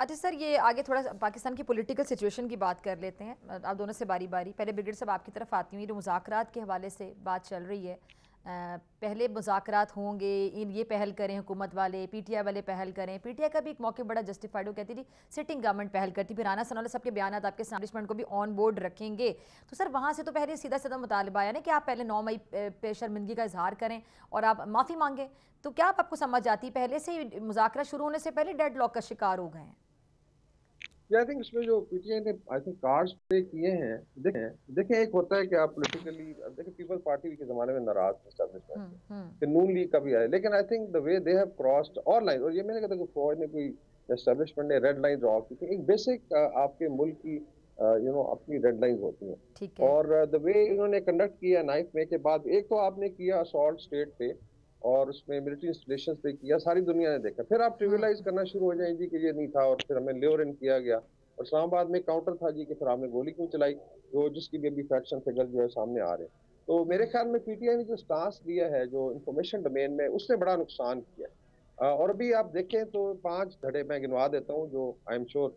अच्छा सर, ये आगे थोड़ा पाकिस्तान की पॉलिटिकल सिचुएशन की बात कर लेते हैं आप दोनों से बारी बारी। पहले ब्रिगेड साहब आपकी तरफ आती हुई, जो मुज़ाकरात के हवाले से बात चल रही है, पहले मुज़ाकरात होंगे, ये पहल करें हुकूमत वाले, पीटीआई वाले पहल करें। पीटीआई का भी एक मौके बड़ा जस्टिफाइड, वो कहती थी सिटिंग गवर्नमेंट पहल करती, फिर राना सनाउल्लाह सबके बयान आपके एस्टैब्लिशमेंट को भी ऑन बोर्ड रखेंगे। तो सर वहाँ से तो पहले सीधा सीधा मुतालबा आया ना कि आप पहले 9 मई पे शर्मिंदगी का इजहार करें और आप माफ़ी मांगें। तो क्या आपको समझ आती, पहले से ही मुज़ाकरा शुरू होने से पहले डेडलॉक का शिकार हो गए हैं? आई थिंक इसमें जो पीटीआई ने आई थिंक कार्ड्स प्ले किए हैं। देखें एक होता है कि आप पॉलिटिकली देखिए पीपल्स पार्टी के ज़माने में नाराज़ थे एस्टैब्लिशमेंट से, हम्म। फिर नून लीग का भी आया, लेकिन I think the way they have crossed और लाइन, और ये मैंने कहा था कि फौज ने कोई एस्टैब्लिशमेंट ने रेड लाइन ड्रॉ की थी। एक बेसिक आपके मुल्क की अपनी रेड लाइंस होती हैं, ठीक है। और द वे इन्होंने कंडक्ट किया 9 मई के बाद, एक तो आपने किया असॉल्ट स्टेट पे और उसमें मिलिट्री इंस्टॉलेशन पे किया, सारी दुनिया ने देखा, फिर आप ट्रिविलाइज करना शुरू हो जाएंगे कि ये नहीं था, और फिर हमें ल्योर इन किया गया, और इस्लामाबाद में काउंटर था जी कि फिर आपने गोली क्यों चलाई, जो जिसकी भी अभी फैक्शन फिगर जो है सामने आ रहे हैं। तो मेरे ख्याल में पीटीआई ने जो स्टांस लिया है जो इंफॉर्मेशन डोमेन में, उसने बड़ा नुकसान किया। और अभी आप देखें तो 5 धड़े मैं गिनवा देता हूँ जो आई एम श्योर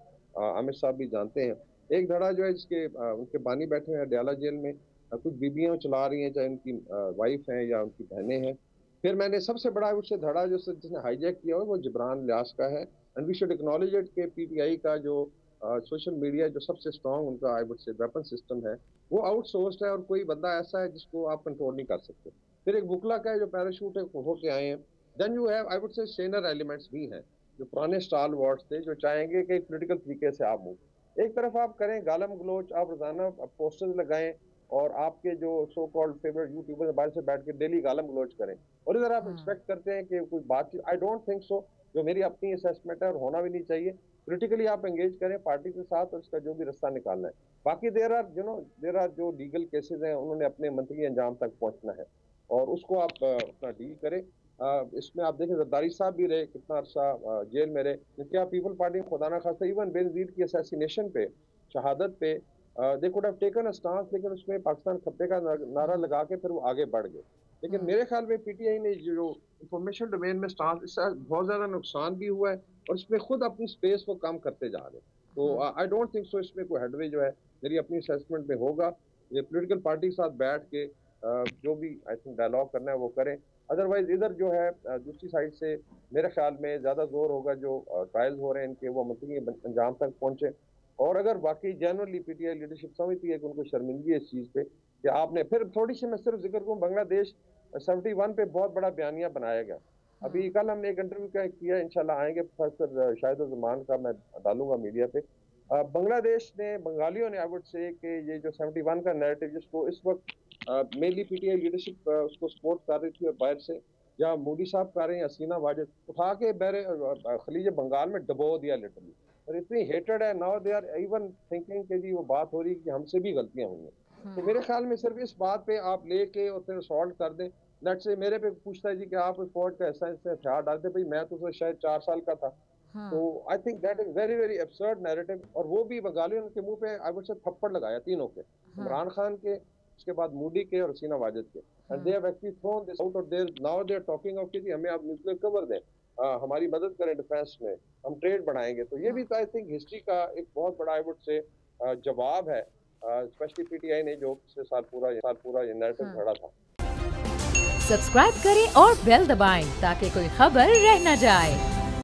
आमिर साहब भी जानते हैं। एक धड़ा जो है जिसके उनके बानी बैठे हैं डयाला जेल में, कुछ बीबियां चला रही हैं, चाहे उनकी वाइफ हैं या उनकी बहनें हैं। फिर मैंने सबसे बड़ा उससे धड़ा जो जिसने हाईजैक किया हो वो जिब्रान लियास का है, and we should acknowledge it के पीटीआई का जो सोशल मीडिया जो सबसे स्ट्रांग उनका I would say weapon system है, वो आउटसोर्स्ड है, और कोई बंदा ऐसा है जिसको आप कंट्रोल नहीं कर सकते। फिर एक बुकला का है जो पैराशूट होके आए हैं। Then you have I would say senior elements भी हैं, जो पुराने स्टाल वार्ड्स थे, जो चाहेंगे कि पॉलिटिकल तरीके से आप मूव एक तरफ आप करें, गालम गलोच आप रोजाना पोस्टर्स लगाएं, और आपके जो सो कॉल्ड फेवरेट यूट्यूबर बाहर से बैठ के डेली गालम गलोच करें, और इधर आप एक्सपेक्ट करते हैं कि कोई बातचीत, आई डोंट थिंक सो। जो मेरी अपनी असेसमेंट है, और होना भी नहीं चाहिए। पोलिटिकली आप एंगेज करें पार्टी के साथ, और इसका जो भी रास्ता निकालना है। बाकी देर आर जो लीगल केसेस हैं, उन्होंने अपने मंत्री अंजाम तक पहुंचना है, और उसको आप अपना डील करें। इसमें आप देखें जरदारी साहब भी रहे कितना अरसा जेल में रहे, क्या पीपल पार्टी खुदा ना खास्ता इवन बेनजीर की असैसिनेशन पे, शहादत पे they could have taken a stance, लेकिन उसमें पाकिस्तान खत्ते का नारा लगा के फिर वो आगे बढ़ गए। लेकिन मेरे ख्याल में पीटीआई ने जो इंफॉर्मेशन डोमेन में स्टांस, इससे बहुत ज्यादा नुकसान भी हुआ है, और इसमें खुद अपनी स्पेस वो कम करते जा रहे हैं। तो आई डोंट थिंक सो इसमें कोई हेडवे जो है मेरी अपनी असेसमेंट में होगा। ये पॉलिटिकल पार्टी के साथ बैठ के जो भी आई थिंक डायलॉग करना है वो करें। अदरवाइज इधर जो है दूसरी साइड से मेरे ख्याल में ज्यादा जोर होगा जो ट्रायल्स हो रहे हैं इनके, वो मंत्री अंजाम तक पहुंचे। और अगर वाकई जनरली पीटीआई लीडरशिप समझती है कि उनको शर्मिंदगी है इस चीज पे कि आपने, फिर थोड़ी सी मैं सिर्फ जिक्र करूँ, बांग्लादेश 71 पे बहुत बड़ा बयानिया बनाया गया। अभी कल हमने एक इंटरव्यू किया, इंशाल्लाह आएंगे प्रोफेसर शाहिद जमान का, मैं डालूंगा मीडिया पे। बांग्लादेश ने, बंगालियों ने आई वुड से कि ये जो 71 का नैरेटिव जिसको इस वक्त मेनली पीटीआई लीडरशिप उसको सपोर्ट कर रही थी, और बाहर से या मोदी साहब कर रहे हैं, हसीना वाजिद उठा के बहरे खलीज बंगाल में डबो दिया लिटरली, और इतनी हेटेड है now they are even thinking कि जी वो बात हो रही है कि हमसे भी गलतियां हुई हैं। तो मेरे ख्याल में सिर्फ इस बात पे आप लेके और फिर सॉल्व कर दें। लेट्स से मेरे पे पूछता है जी कि आप फौज का ऐसा ऐसा हथियार डालते, भाई मैं तो शायद 4 साल का था। तो I think that is very very absurd narrative, और वो भी बंगालियों के मुंह पे आई वुड से थप्पड़ लगाया तीनों के, इमरान खान के, उसके बाद मोदी के, और हसीना वाजिद के, and they have actually thrown this out, और they now they are talking of कि हमें आप न्यूक्लियर कवर दें, हमारी मदद करें डिफेंस में, हम ट्रेड बढ़ाएंगे। तो ये भी आई थिंक हिस्ट्री का एक बहुत बड़ा आई वुड से जवाब है, स्पेशली पीटीआई ने जो पिछले साल पूरा ये नैरेटिव घड़ा था। सब्सक्राइब करें और बेल दबाएं ताकि कोई खबर रह न जाए।